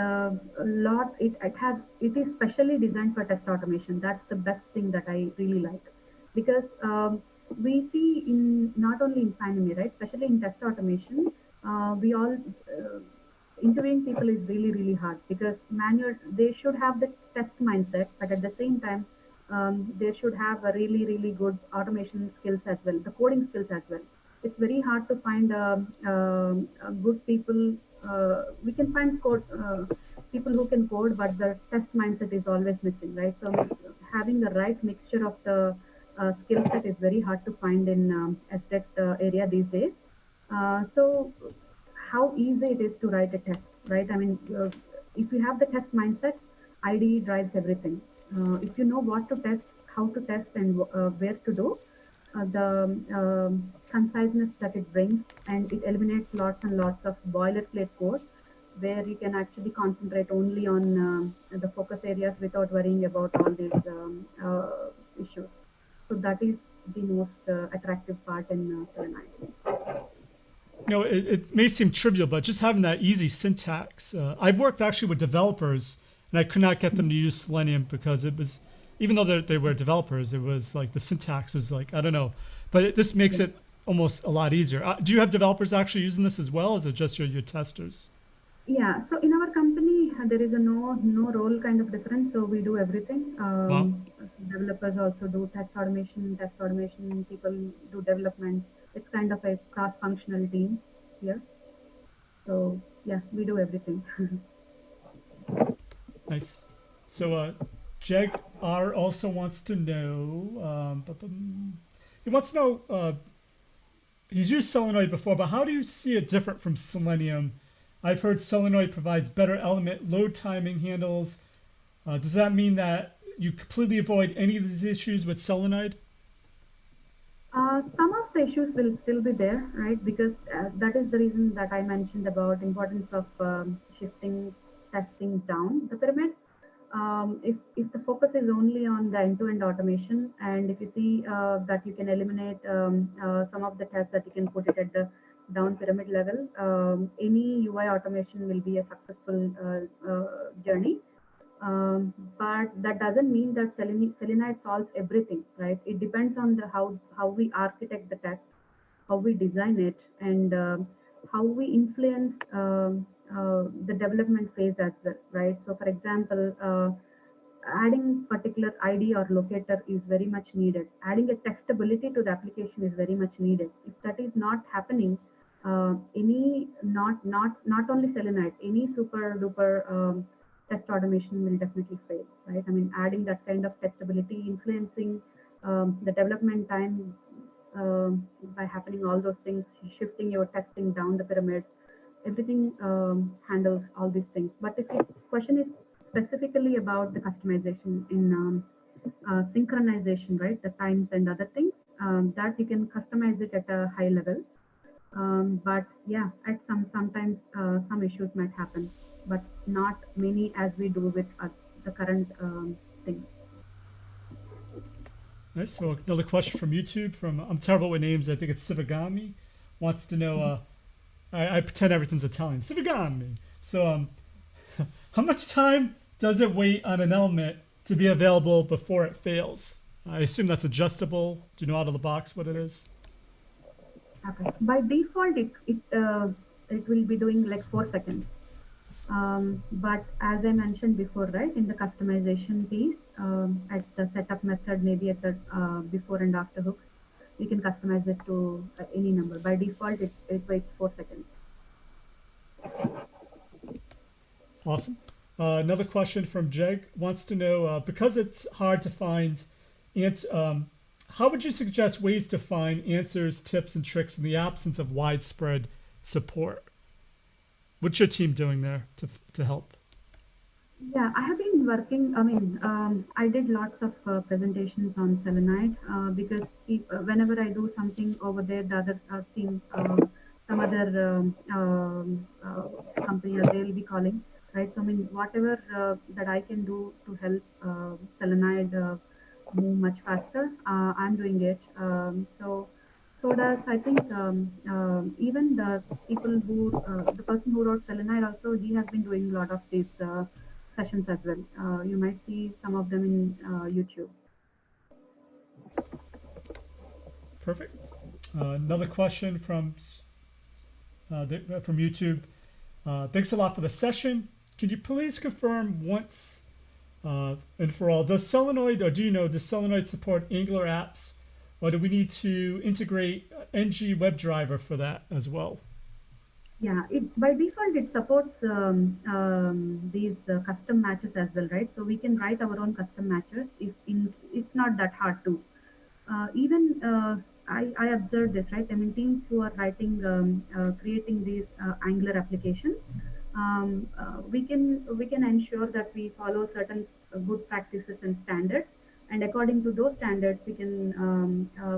S2: it is specially designed for test automation. That's the best thing that I really like, because we see in not only in Panami, right, especially in test automation, we all interviewing people is really, really hard, because they should have the test mindset, but at the same time they should have a really, really good automation skills as well, the coding skills as well. It's very hard to find good people. We can find people who can code, but the test mindset is always missing, right? So having the right mixture of the skill set is very hard to find in STET area these days. So how easy it is to write a test, right? I mean, if you have the test mindset, IDE drives everything. If you know what to test, how to test, and where to do, the conciseness that it brings, and it eliminates lots and lots of boilerplate code, where you can actually concentrate only on the focus areas without worrying about all these issues. So that is the most attractive part in Seleni.
S1: It may seem trivial, but just having that easy syntax. I've worked actually with developers, and I could not get them to use Selenium because it was, even though they were developers, it was like the syntax was like, I don't know. But this makes it almost a lot easier. Do you have developers actually using this as well, or is it just your testers?
S2: Yeah, so in our company, there is a no role kind of difference, so we do everything.
S1: Wow.
S2: Developers also do test automation, people do development. It's kind of a cross-functional team here. So yeah, we do everything.
S1: Nice. So Jeg R also wants to know, he wants to know, he's used Solenoid before, but how do you see it different from Selenium I've heard Solenoid provides better element load timing handles. Does that mean that you completely avoid any of these issues with Selenoid?
S2: Some of the issues will still be there, right? Because that is the reason that I mentioned about importance of shifting testing down the pyramid. If the focus is only on the end-to-end automation, and if you see that you can eliminate some of the tests that you can put it at the down pyramid level, any UI automation will be a successful journey. But that doesn't mean that Selenide solves everything, right? It depends on the how we architect the test, how we design it, and how we influence the development phase as well, right? So, for example, adding particular ID or locator is very much needed. Adding a testability to the application is very much needed. If that is not happening, any not only Selenide, any super duper test automation will definitely fail, right? I mean, adding that kind of testability, influencing the development time by happening all those things, shifting your testing down the pyramid, everything handles all these things. But if the question is specifically about the customization in synchronization, right, the times and other things, that you can customize it at a high level. But yeah, at sometimes some issues might happen, but not many as we do with the current thing.
S1: Nice. So another question from YouTube from I'm terrible with names. I think it's Sivagami. Wants to know. I pretend everything's Italian. Sivagami. So how much time does it wait on an element to be available before it fails? I assume that's adjustable. Do you know out of the box what it is?
S2: Okay. By default, it will be doing like 4 seconds. But as I mentioned before, right, in the customization piece, at the setup method, maybe at the before and after hooks, you can customize it to any number. By default, it waits 4 seconds.
S1: Awesome. Another question from Jeg wants to know because it's hard to find how would you suggest ways to find answers, tips, and tricks in the absence of widespread support? What's your team doing there to help?
S2: Yeah, I have been working. I mean, I did lots of presentations on Selenide because whenever I do something over there, the other team, some other company, they will be calling, right? So, I mean, whatever that I can do to help Selenide move much faster, I'm doing it. So does I think even the people who the person who wrote Selenide also he has been doing a lot of these sessions as well. You might see some of them in YouTube.
S1: Perfect. Another question from YouTube. Thanks a lot for the session. Could you please confirm once and for all, does Solenoid, or do you know, does Solenoid support Angular apps, or do we need to integrate ng Webdriver for that as well?
S2: Yeah, by default it supports these custom matches as well, right? So we can write our own custom matches. It's not that hard to. Even I observed this, right? I mean, teams who are writing, creating these Angular applications, we can ensure that we follow certain good practices and standards, and according to those standards, we can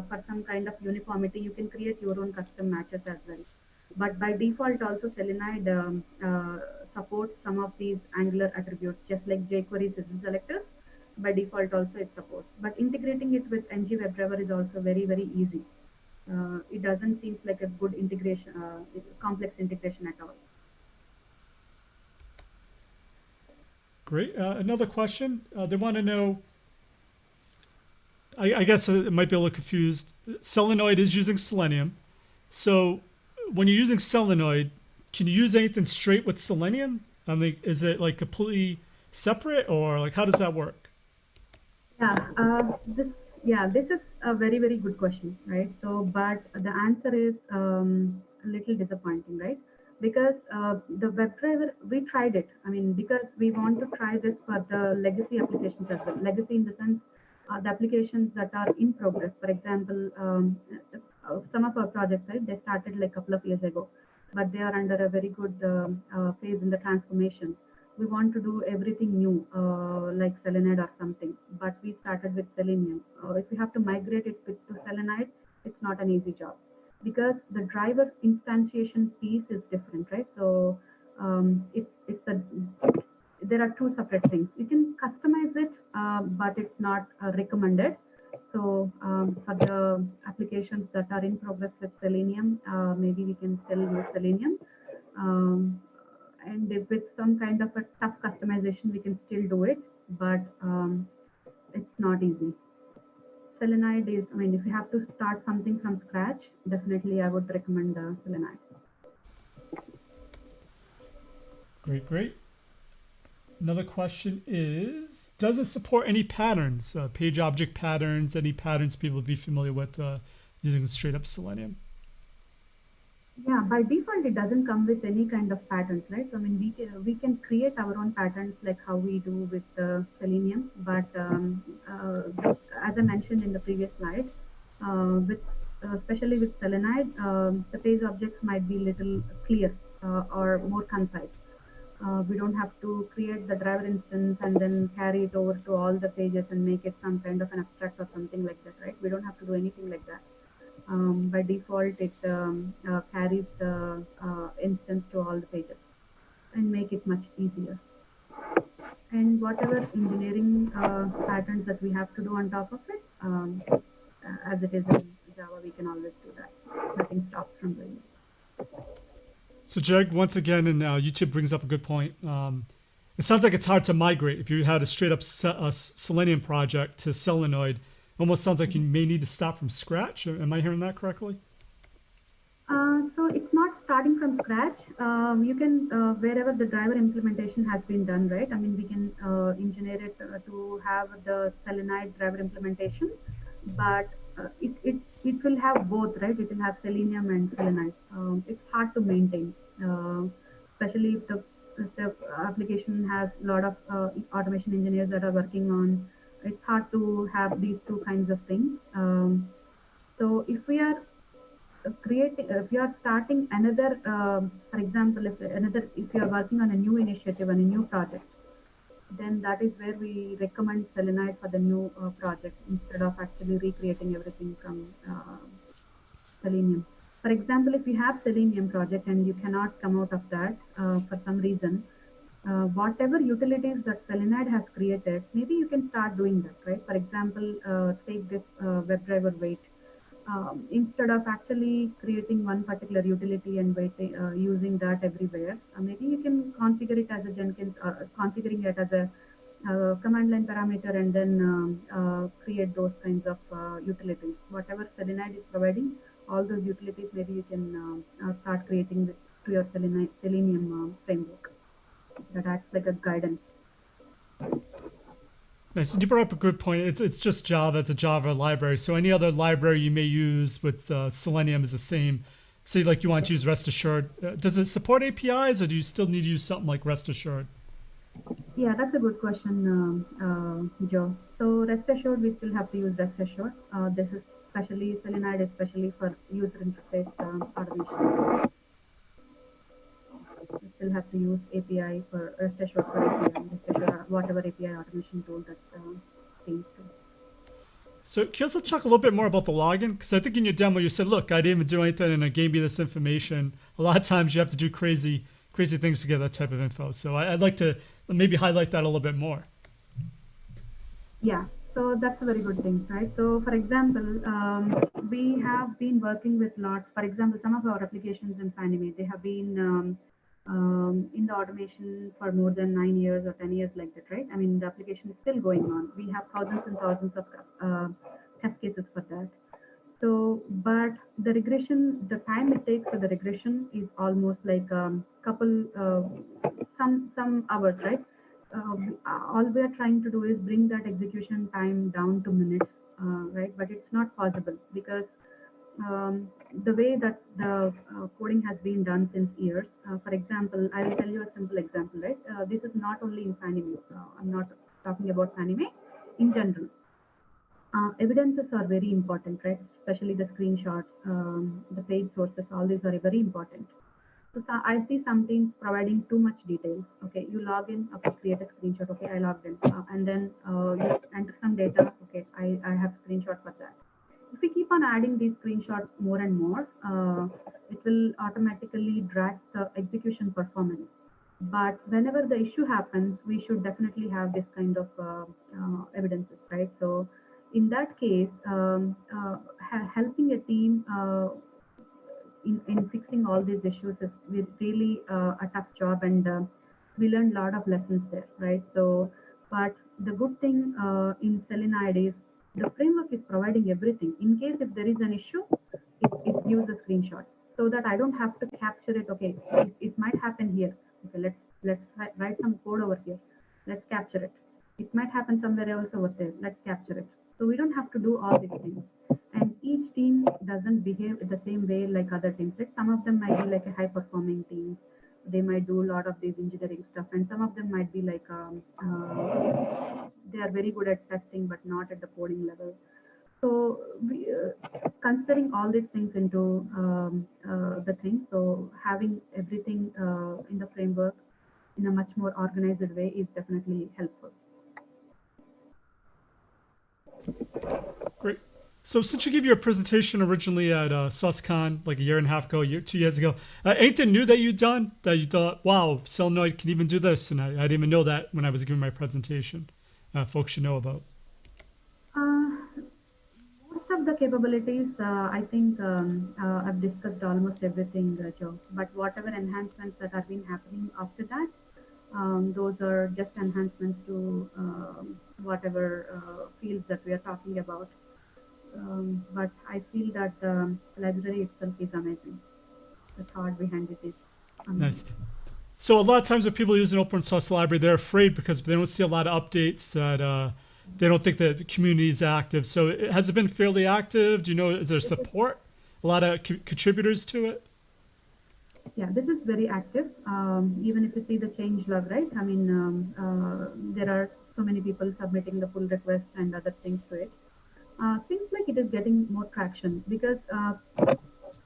S2: for some kind of uniformity, you can create your own custom matches as well. But by default, also Selenide supports some of these Angular attributes, just like jQuery is Selector. By default, also it supports. But integrating it with ng Webdriver is also very, very easy. It doesn't seem like a good integration, complex integration at all.
S1: Great. Another question. They want to know, I guess it might be a little confused. Solenoid is using Selenium. So when you're using Solenoid, can you use anything straight with Selenium? I mean, is it like completely separate, or like how does that work?
S2: This is a very, very good question, right? So, but the answer is a little disappointing, right? Because the WebDriver, we tried it. I mean, because we want to try this for the legacy applications as well. Legacy in the sense, the applications that are in progress. For example, some of our projects, right? They started like a couple of years ago. but they are under a very good phase in the transformation. We want to do everything new, like Selenide or something, but we started with Selenium. If we have to migrate it to Selenide, it's not an easy job because the driver instantiation piece is different, right? So it's a there are two separate things. You can customize it, but it's not recommended. So for the applications that are in progress with Selenium, maybe we can still use Selenium. Um, and if with some kind of a tough customization, we can still do it, but it's not easy. Selenide is, I mean, if you have to start something from scratch, definitely I would recommend Selenide.
S1: Great, great. Another question is, does it support any patterns, page object patterns, any patterns people would be familiar with using straight up Selenium?
S2: Yeah, by default, it doesn't come with any kind of patterns, right? So, I mean, we can create our own patterns like how we do with Selenium, but as I mentioned in the previous slide, with especially with Selenide, the page objects might be little clear or more concise. We don't have to create the driver instance and then carry it over to all the pages and make it some kind of an abstract or something like that, right? We don't have to do anything like that. By default, it carries the instance to all the pages and make it much easier. And whatever engineering patterns that we have to do on top of it, as it is in Java, we can always do that. Nothing stops from doing it.
S1: So Jeg, once again, and YouTube brings up a good point. It sounds like it's hard to migrate if you had a straight up Selenium project to Solenoid. Almost sounds like you may need to start from scratch. Am I hearing that correctly?
S2: So it's not starting from scratch. You can, wherever the driver implementation has been done, right? I mean, we can engineer it to have the Selenide driver implementation, but it will have both, right? It will have Selenium and Selenide. It's hard to maintain, especially if the application has a lot of automation engineers that are working on. It's hard to have these two kinds of things. So if we are if you are starting another, for example, if you are working on a new initiative and a new project, then that is where we recommend Selenide for the new project instead of actually recreating everything from Selenium. For example, if you have Selenium project and you cannot come out of that for some reason, whatever utilities that Selenide has created, maybe you can start doing that, right? For example, take this Webdriver wait. Instead of actually creating one particular utility and using that everywhere, maybe you can configure it as a Jenkins, or configuring it as a command line parameter, and then create those kinds of utilities. Whatever Selenide is providing, all those utilities, maybe you can start creating to your Selenium framework. That acts like a guidance.
S1: Nice. You brought up a good point. It's just Java. It's a Java library. So any other library you may use with Selenium is the same. Say like you want to use Rest Assured. Does it support APIs, or do you still need to use something like Rest Assured?
S2: Yeah, that's a good question, Joe. So Rest Assured, we still have to use Rest Assured. This is especially Selenide, especially for user interface automation. We still have to use API for Rest Assured for API, Rest Assured, whatever API automation tool that seems to.
S1: So can you also talk a little bit more about the login? Because I think in your demo you said, look, I didn't even do anything and it gave me this information. A lot of times you have to do crazy things to get that type of info. So I'd like to maybe highlight that a little bit more.
S2: Yeah, so that's a very good thing, right? So for example, we have been working with lots, for example, some of our applications in Fanime, they have been in the automation for more than 9 years or 10 years like that, right? I mean, the application is still going on. We have thousands and thousands of test cases for that. So, but the regression, the time it takes for the regression is almost like couple, some hours, right? All we are trying to do is bring that execution time down to minutes, right? But it's not possible because the way that the coding has been done since years. For example, I will tell you a simple example, right? This is not only in Fanime. I'm not talking about Fanime. In general, evidences are very important, right? Especially the screenshots, the page sources, all these are very important. So I see some teams providing too much detail. Okay, you log in, okay, create a screenshot. Okay, I logged in, and then you enter some data. Okay, I have screenshot for that. If we keep on adding these screenshots more and more, it will automatically drag the execution performance. But whenever the issue happens, we should definitely have this kind of evidences, right? So in that case, helping a team in fixing all these issues is really a tough job, and we learned a lot of lessons there, right? So, but the good thing in Selenide is the framework is providing everything. In case if there is an issue, it gives a screenshot so that I don't have to capture it. Okay, it might happen here. Okay, let's write some code over here. Let's capture it. It might happen somewhere else over there. Let's capture it. So we don't have to do all these things. And each team doesn't behave the same way like other teams. Like some of them might be like a high performing team. They might do a lot of these engineering stuff, and some of them might be like they are very good at testing, but not at the coding level. So, considering all these things into the thing, so having everything in the framework in a much more organized way is definitely helpful.
S1: Great. So since you gave your presentation originally at SUSCon like a year and a half ago, 2 years ago, anything new that you've done that you thought, wow, Solenoid can even do this? And I didn't even know that when I was giving my presentation. Folks should know about.
S2: Most of the capabilities, I think I've discussed almost everything, Joe. But whatever enhancements that have been happening after that, those are just enhancements to whatever fields that we are talking about. But I feel that the library itself is amazing. The thought behind it is amazing.
S1: Nice. So a lot of times when people use an open source library, they're afraid because they don't see a lot of updates that they don't think the community is active. So has it been fairly active? Do you know, is there support? A lot of contributors to it?
S2: Yeah, this is very active. Even if you see the change log, right? I mean, there are so many people submitting the pull request and other things to it. Seems like it is getting more traction because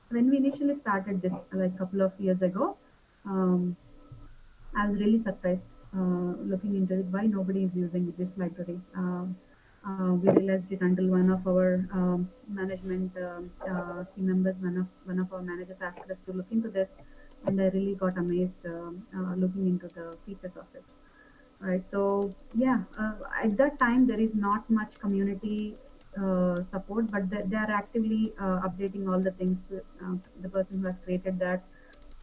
S2: when we initially started this, like a couple of years ago, um, I was really surprised looking into it why nobody is using this library. We realized it until one of our management team members, one of our managers asked us to look into this, and I really got amazed looking into the features of it. Right. So yeah, at that time there is not much community support, but they are actively updating all the things. The person who has created that,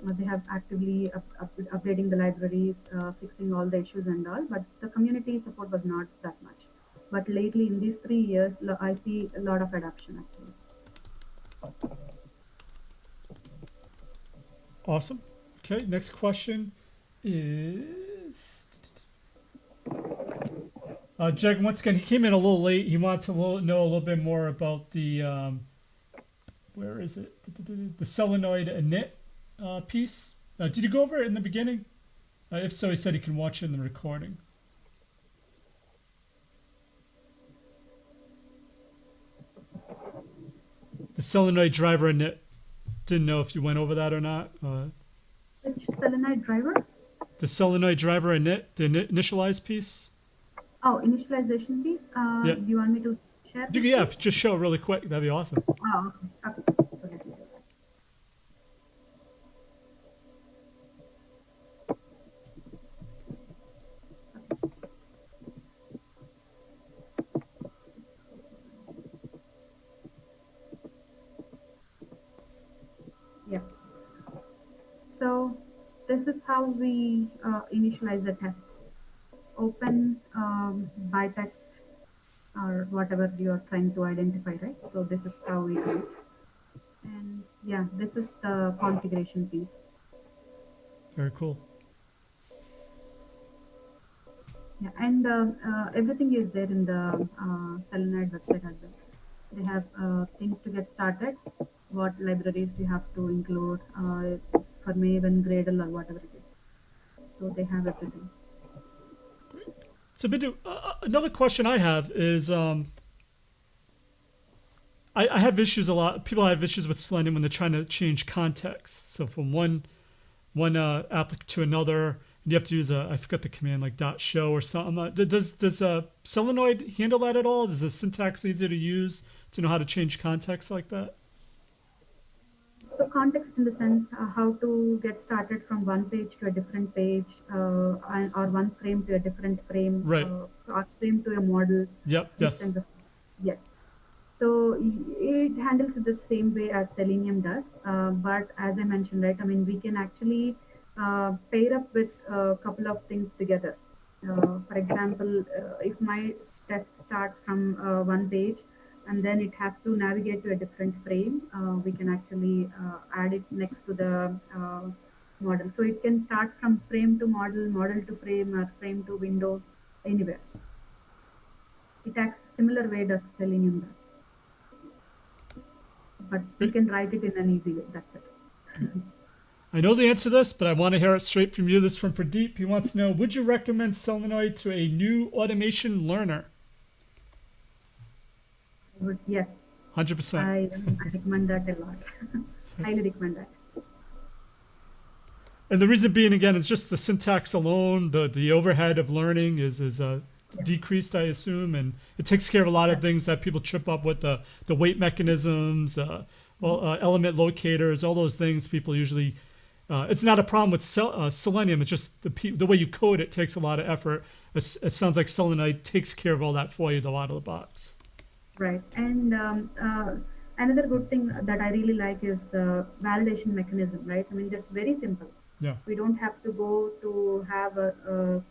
S2: they have actively updating the libraries, fixing all the issues and all. But the community support was not that much. But lately, in these 3 years, I see a lot of adoption actually.
S1: Awesome. Okay, next question is Jeg. Once again, he came in a little late. He wanted to know a little bit more about the where is it? The Solenoid init piece. Did you go over it in the beginning? If so, he said he can watch it in the recording. The Solenoid driver init. Didn't know if you went over that or not.
S2: Which Seleniide driver?
S1: The Solenoid driver init, the initialize piece.
S2: Oh, initialization piece.
S1: Yeah.
S2: Do you want me to share?
S1: Yeah, just show it really quick. That'd be awesome.
S2: Oh, okay. Okay. Yeah. So this is how we initialize the test. Open by text or whatever you are trying to identify, right? So this is how we do it. And yeah, this is the configuration piece.
S1: Very cool.
S2: Yeah, and everything is there in the Selenoid website as well. They have things to get started, what libraries you have to include for Maven, Gradle, or whatever it is. So they have everything.
S1: So Bindu, another question I have is, I have issues a lot. People have issues with Selenium when they're trying to change context. So from one one applicant to another. And you have to use I forgot the command, like .show or something. Does Solenoid handle that at all? Is the syntax easier to use to know how to change context like that?
S2: So context in the sense how to get started from one page to a different page, or one frame to a different frame,
S1: Right.
S2: or frame to a model.
S1: Yep. Yes.
S2: Yes. So it handles it the same way as Selenium does, but as I mentioned, right, I mean, we can actually pair up with a couple of things together. For example, if my test starts from one page and then it has to navigate to a different frame, we can actually add it next to the model. So it can start from frame to model, model to frame, or frame to window, anywhere. It acts similar way as Selenium does. But you can write it in an easy way. That's it.
S1: I know the answer to this, but I want to hear it straight from you. This is from Pradeep. He wants to know, would you recommend Solenoid to a new automation learner?
S2: Yes.
S1: 100%.
S2: I recommend that a lot. Highly recommend that.
S1: And the reason being, again, is just the syntax alone. The overhead of learning is decreased, I assume, and it takes care of a lot of things that people trip up with, the weight mechanisms, element locators, all those things people usually. It's not a problem with Selenium. It's just the way you code it takes a lot of effort. It sounds like Selenoid takes care of all that for you out of the box.
S2: Right. And another good thing that I really like is validation mechanism, right? I mean, that's very simple.
S1: Yeah.
S2: We don't have to go to have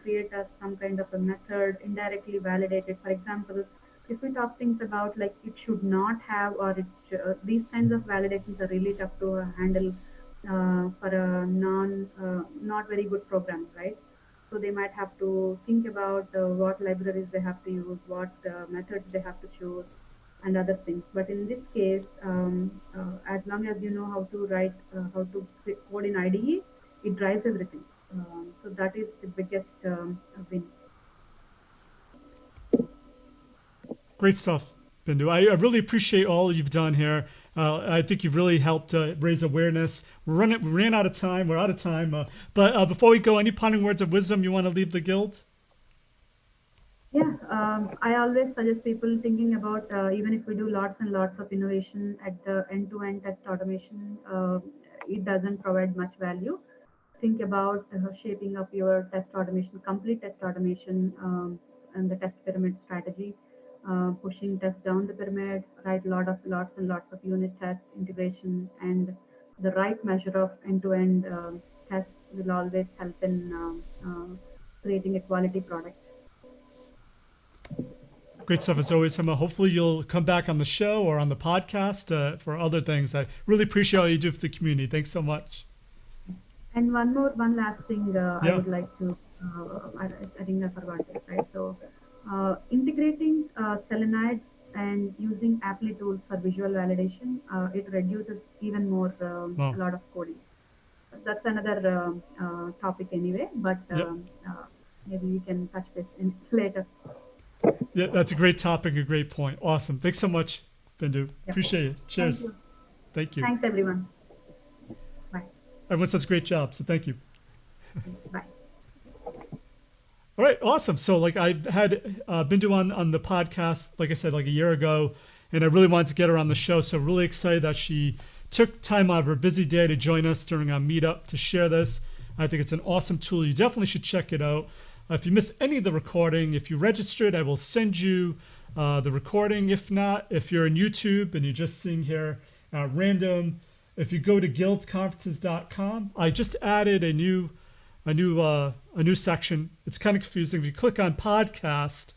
S2: create some kind of a method indirectly validated. For example, if we talk things about like it should not have, or these kinds of validations are really tough to handle for a not very good program, right? So they might have to think about what libraries they have to use, what methods they have to choose, and other things. But in this case, as long as you know how to write, how to code in IDE, it drives everything. So that is the biggest win.
S1: Great stuff, Bindu. I really appreciate all you've done here. I think you've really helped raise awareness. We ran out of time. We're out of time. But before we go, any parting words of wisdom you want to leave the guild?
S2: Yeah, I always suggest people thinking about, even if we do lots and lots of innovation at the end-to-end test automation, it doesn't provide much value. Think about shaping up your test automation, complete test automation, and the test pyramid strategy, pushing tests down the pyramid, write lots and lots of unit tests, integration, and the right measure of end-to-end tests will always help in creating a quality product.
S1: Great stuff as always, Hima. Hopefully you'll come back on the show or on the podcast for other things. I really appreciate all you do for the community. Thanks so much.
S2: And one last thing
S1: Yeah.
S2: I would like to, I think I forgot this, right? So integrating Selenide and using Apply tools for visual validation, it reduces even more
S1: Wow.
S2: a lot of coding. That's another topic anyway, but
S1: Yep.
S2: maybe we can touch this in later.
S1: Yeah, that's a great topic, a great point. Awesome. Thanks so much, Bindu.
S2: Yep.
S1: Appreciate it. Cheers.
S2: Thank you.
S1: Thank you.
S2: Thanks, everyone. Bye.
S1: Everyone does a great job, so thank you.
S2: Bye.
S1: All right, awesome. So like I had Bindu on the podcast, like I said, like a year ago, and I really wanted to get her on the show. So really excited that she took time out of her busy day to join us during our meetup to share this. I think it's an awesome tool. You definitely should check it out. If you miss any of the recording, if you registered, I will send you the recording. If not, if you're in YouTube and you're just seeing here random, if you go to guildconferences.com, I just added a new section. It's kind of confusing. If you click on podcast,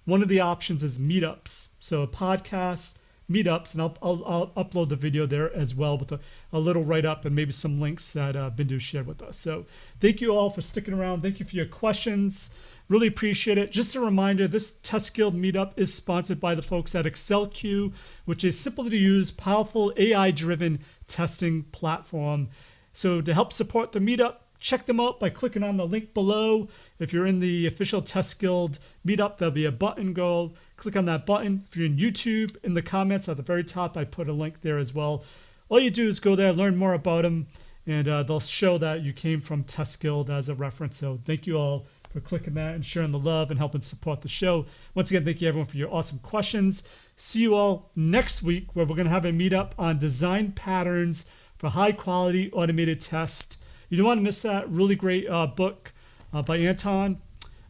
S1: one of the options is meetups. So podcast, meetups, and I'll upload the video there as well with a little write-up and maybe some links that Bindu shared with us. So thank you all for sticking around. Thank you for your questions. Really appreciate it. Just a reminder, this Test Guild meetup is sponsored by the folks at ExcelQ, which is simple to use, powerful AI-driven testing platform. So to help support the meetup, check them out by clicking on the link below. If you're in the official Test Guild meetup, there'll be a button. Go click on that button. If you're in YouTube, in the comments at the very top, I put a link there as well. All you do is go there, learn more about them, and they'll show that you came from Test Guild as a reference. So thank you all for clicking that and sharing the love and helping support the show. Once again, thank you everyone for your awesome questions. See you all next week, where we're going to have a meetup on design patterns for high quality automated test. You don't want to miss that. Really great book by Anton.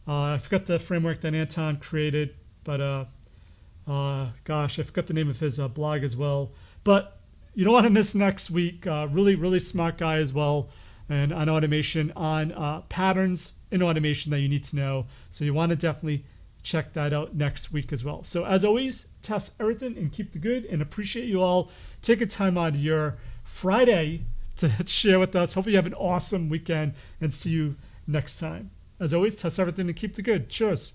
S1: I forgot the framework that Anton created, but gosh, I forgot the name of his blog as well. But you don't want to miss next week. Really, really smart guy as well, and on automation, on patterns in automation that you need to know. So you want to definitely check that out next week as well. So as always, test everything and keep the good, and appreciate you all taking time out of your Friday to share with us. Hopefully you have an awesome weekend, and see you next time. As always, test everything and keep the good. Cheers.